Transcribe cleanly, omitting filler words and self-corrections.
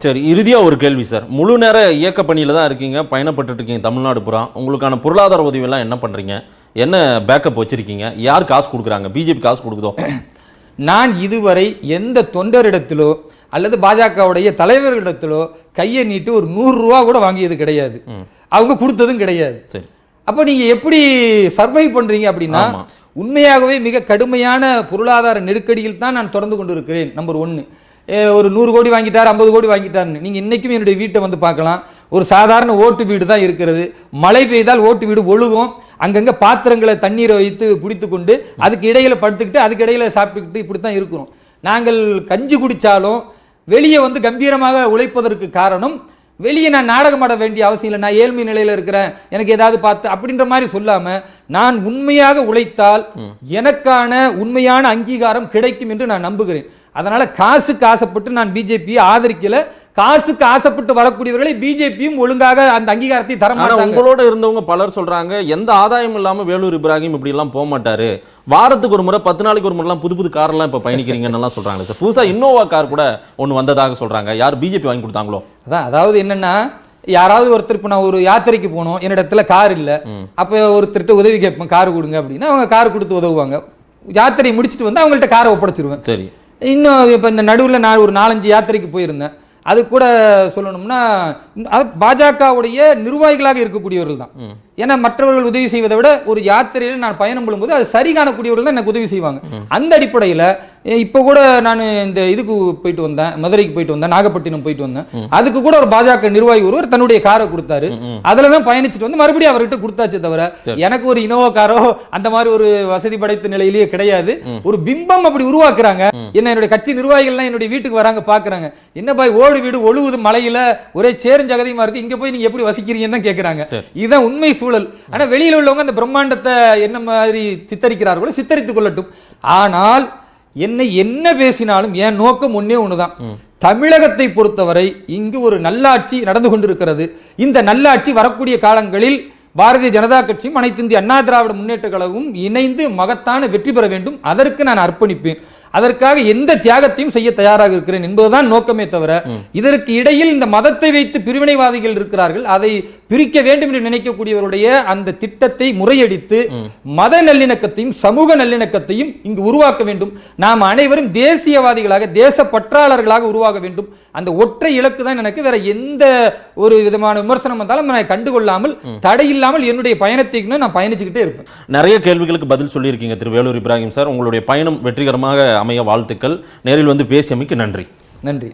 சரி, இறுதியா ஒரு கேள்வி சார். முழு நேர இயக்க பணியில தான் இருக்கீங்க, பயணப்பட்டுட்டு இருக்கீங்க தமிழ்நாடு பூரா. உங்களுக்கான பொருளாதார உதவி எல்லாம் என்ன பண்றீங்க? என்ன பேக்கப் வச்சிருக்கீங்க? யார் காசு கொடுக்குறாங்க? பிஜேபி காசு கொடுக்குதோ? நான் இதுவரை எந்த தொண்டரிடத்திலோ அல்லது பாஜகவுடைய தலைவர்களிடத்திலோ கையை நீட்டு ஒரு 100 ரூபா கூட வாங்கியது கிடையாது. அவங்க கொடுத்ததும் கிடையாது. சரி, அப்போ நீங்க எப்படி சர்வை பண்றீங்க அப்படின்னா, உண்மையாகவே மிக கடுமையான பொருளாதார நெருக்கடியில் தான் நான் தொடர்ந்து கொண்டு இருக்கிறேன். நம்பர் 1, ஒரு 100 கோடி வாங்கிட்டார், 50 கோடி வாங்கிட்டார்னு நீங்க இன்னைக்கும் என்னுடைய வீட்டை வந்து பார்க்கலாம். ஒரு சாதாரண ஓட்டு வீடு தான் இருக்கிறது. மழை பெய்தால் ஓட்டு வீடு ஒழுகும். அங்கங்க பாத்திரங்களை தண்ணீரை வைத்து பிடித்து கொண்டு அதுக்கு இடையில படுத்துக்கிட்டு அதுக்கு இடையில சாப்பிட்டுக்கிட்டு இப்படித்தான் இருக்கிறோம். நாங்கள் கஞ்சி குடிச்சாலும் வெளியே வந்து கம்பீரமாக உழைப்பதற்கு காரணம், வெளியே நான் நாடகம் ஆட வேண்டிய அவசியம் இல்லை, நான் ஏழ்மை நிலையில இருக்கிறேன், எனக்கு ஏதாவது பார்த்து அப்படின்ற மாதிரி சொல்லாம, நான் உண்மையாக உழைத்தால் எனக்கான உண்மையான அங்கீகாரம் கிடைக்கும் என்று நான் நம்புகிறேன். அதனால காசுக்கு ஆசைப்பட்டு நான் பிஜேபியை ஆதரிக்கல. காசுக்கு ஆசைப்பட்டு வரக்கூடியவர்களை பிஜேபியும் ஒழுங்காக அந்த அங்கீகாரத்தை தர மாட்டாங்க. உங்களோட இருந்தவங்க பலர் சொல்றாங்க, எந்த ஆதாயம் இல்லாம வேலூர் இப்ராஹிம் இப்படி எல்லாம் போக மாட்டாரு, வாரத்துக்கு ஒரு முறை 10 நாளைக்கு ஒரு முறை புது புது கார்லாம் இப்ப பயணிக்கிறீங்கன்னு சொல்றாங்க சார். புதுசா இன்னோவா கார் கூட ஒன்னு வந்ததாக சொல்றாங்க. யார் பிஜேபி வாங்கி கொடுத்தாங்களோ? அதாவது என்னன்னா, யாராவது ஒருத்தர் இப்போ நான் ஒரு யாத்திரைக்கு போனோம், என்னிடத்துல கார் இல்லை, அப்போ ஒருத்தர்கிட்ட உதவி கேட்பேன், கார் கொடுங்க அப்படின்னா அவங்க கார் கொடுத்து உதவுவாங்க. யாத்திரை முடிச்சுட்டு வந்து அவங்கள்ட்ட காரை ஒப்படைச்சிருவேன். சரி, இன்னும் இப்போ இந்த நடுவில் நான் ஒரு 4-5 யாத்திரைக்கு போயிருந்தேன். அது கூட சொல்லணும்னா பாஜகவுடைய நிர்வாகிகளாக இருக்கக்கூடியவர்கள் தான். ஏன்னா மற்றவர்கள் உதவி செய்வதை விட ஒரு யாத்திரையில் நான் பயணம் பண்ணும்போது அது சரி காணக்கூடியவர்கள் தான் எனக்கு உதவி செய்வாங்க. அந்த அடிப்படையில் இப்போ கூட நான் இந்த இதுக்கு போயிட்டு வந்தேன், மதுரைக்கு போயிட்டு வந்தேன், நாகப்பட்டினம் போயிட்டு வந்தேன். அதுக்கு கூட ஒரு பாஜக நிர்வாகி ஒருவர் தன்னுடைய காரை கொடுத்தாரு. அதுல தான் பயணிச்சுட்டு வந்து மறுபடியும் அவர்கிட்ட கொடுத்தாச்சு. தவிர எனக்கு ஒரு இனோவா காரோ அந்த மாதிரி ஒரு வசதி படைத்த நிலையிலேயே கிடையாது. ஒரு பிம்பம் அப்படி உருவாக்குறாங்க. என்னுடைய கட்சி நிர்வாகிகள்லாம் என்னுடைய வீட்டுக்கு வராங்க, பாக்குறாங்க, என்ன பாய் ஓடு வீடு ஒழுகுது, மலையில ஒரே சேருஞ்சகதியமா இருக்கு, இங்க போய் நீங்க எப்படி வசிக்கிறீங்கன்னு தான் கேட்கறாங்க. இதுதான் உண்மை சூழல். ஆனா வெளியில உள்ளவங்க அந்த பிரம்மாண்டத்தை என்ன மாதிரி சித்தரிக்கிறார்களோ சித்தரித்துக் கொள்ளட்டும். ஆனால் என்னை என்ன பேசினாலும் என் நோக்கம் ஒன்னே ஒண்ணுதான். தமிழகத்தை பொறுத்தவரை இங்கு ஒரு நல்லாட்சி நடந்து கொண்டிருக்கிறது. இந்த நல்லாட்சி வரக்கூடிய காலங்களில் பாரதிய ஜனதா கட்சியும் அனைத்து இந்திய அண்ணா திராவிட முன்னேற்ற கழகமும் இணைந்து மகத்தான வெற்றி பெற வேண்டும். அதற்கு நான் அர்ப்பணிப்பேன். அதற்காக எந்த தியாகத்தையும் செய்ய தயாராக இருக்கிறேன் என்பதுதான் நோக்கமே தவிர, இதற்கு இடையில் இந்த மதத்தை வைத்து பிரிவினைவாதிகள் இருக்கிறார்கள், அதை பிரிக்க வேண்டும் என்று நினைக்கக்கூடியவருடைய அந்த திட்டத்தை முறையடித்து மத நல்லிணக்கத்தையும் சமூக நல்லிணக்கத்தையும் இங்கு உருவாக்க வேண்டும். நாம் அனைவரும் தேசியவாதிகளாக தேசப்பற்றாளர்களாக உருவாக வேண்டும். அந்த ஒற்றை இலக்கு தான் எனக்கு. வேற எந்த ஒரு விதமான விமர்சனம் வந்தாலும் நான் கண்டுகொள்ளாமல் தடையில்லாமல் என்னுடைய பயணத்தை நான் பயணிச்சுக்கிட்டே இருப்பேன். நிறைய கேள்விகளுக்கு பதில் சொல்லியிருக்கீங்க திரு வேலூர் இப்ராஹிம் சார். உங்களுடைய பயணம் வெற்றிகரமாக அமைய வாழ்த்துக்கள். நேரில் வந்து பேசியமைக்கு நன்றி. நன்றி.